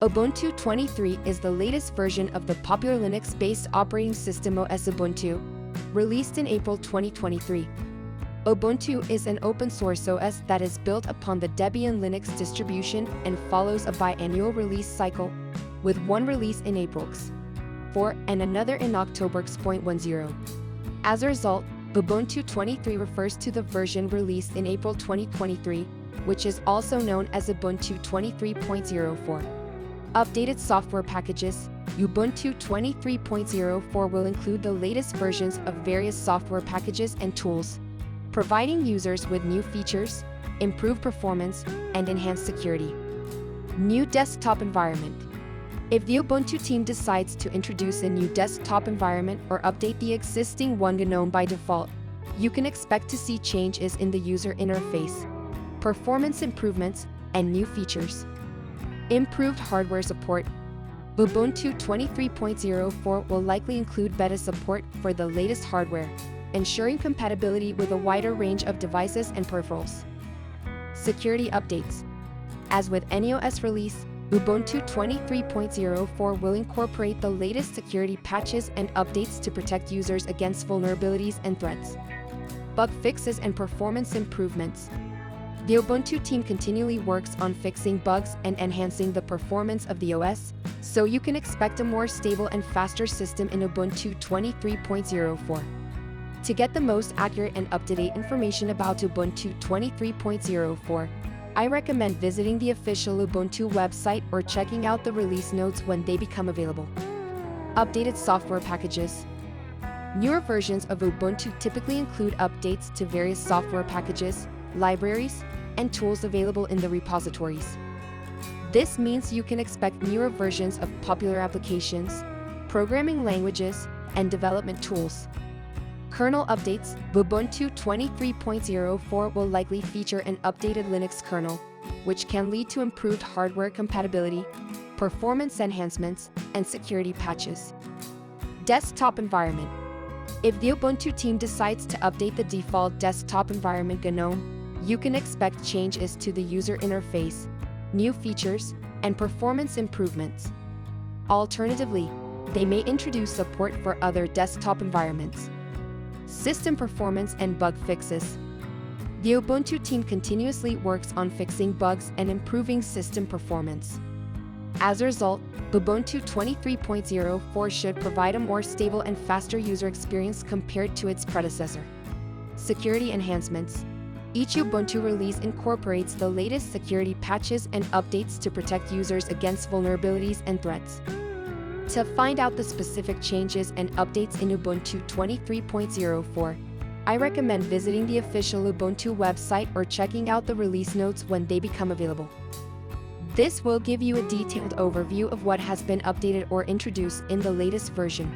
Ubuntu 23 is the latest version of the popular Linux-based operating system OS Ubuntu, released in April 2023. Ubuntu is an open-source OS that is built upon the Debian Linux distribution and follows a biannual release cycle, with one release in April 4 and another in October 10. As a result, Ubuntu 23 refers to the version released in April 2023, which is also known as Ubuntu 23.04. Updated software packages. Ubuntu 23.04 will include the latest versions of various software packages and tools, providing users with new features, improved performance, and enhanced security. New desktop environment. If the Ubuntu team decides to introduce a new desktop environment or update the existing one Gnome by default, you can expect to see changes in the user interface, performance improvements, and new features. Improved hardware support. Ubuntu 23.04 will likely include beta support for the latest hardware, ensuring compatibility with a wider range of devices and peripherals. Security updates. As with any OS release, Ubuntu 23.04 will incorporate the latest security patches and updates to protect users against vulnerabilities and threats. Bug fixes and performance improvements. The Ubuntu team continually works on fixing bugs and enhancing the performance of the OS, so you can expect a more stable and faster system in Ubuntu 23.04. To get the most accurate and up-to-date information about Ubuntu 23.04, I recommend visiting the official Ubuntu website or checking out the release notes when they become available. Updated software packages. Newer versions of Ubuntu typically include updates to various software packages, libraries, and tools available in the repositories. This means you can expect newer versions of popular applications, programming languages, and development tools. Kernel updates. Ubuntu 23.04 will likely feature an updated Linux kernel, which can lead to improved hardware compatibility, performance enhancements, and security patches. Desktop environment. If the Ubuntu team decides to update the default desktop environment Gnome, you can expect changes to the user interface, new features, and performance improvements. Alternatively, they may introduce support for other desktop environments. System performance and bug fixes. The Ubuntu team continuously works on fixing bugs and improving system performance. As a result, Ubuntu 23.04 should provide a more stable and faster user experience compared to its predecessor. Security enhancements. Each Ubuntu release incorporates the latest security patches and updates to protect users against vulnerabilities and threats. To find out the specific changes and updates in Ubuntu 23.04, I recommend visiting the official Ubuntu website or checking out the release notes when they become available. This will give you a detailed overview of what has been updated or introduced in the latest version.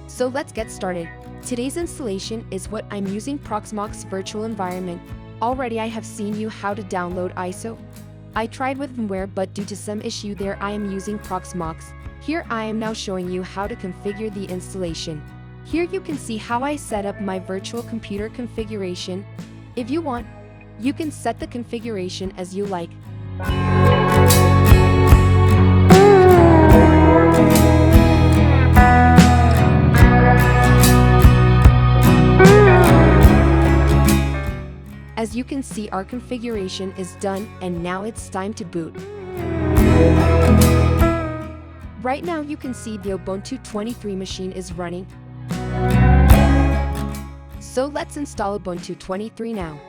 So let's get started. Today's installation is what I'm using Proxmox virtual environment. Already I have seen you how to download ISO. I tried with VMware, but due to some issue there I am using Proxmox. Here I am now showing you how to configure the installation. Here you can see how I set up my virtual computer configuration. If you want, you can set the configuration as you like. As you can see, our configuration is done, and now it's time to boot. Right now you can see the Ubuntu 23 machine is running. So let's install Ubuntu 23 now.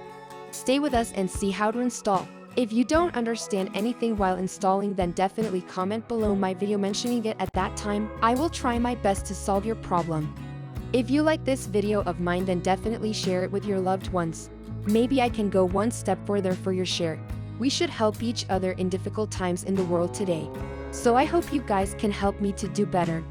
Stay with us and see how to install. If you don't understand anything while installing, then definitely comment below my video mentioning it at that time. I will try my best to solve your problem. If you like this video of mine, then definitely share it with your loved ones. Maybe I can go one step further for your share. We should help each other in difficult times in the world today. So I hope you guys can help me to do better.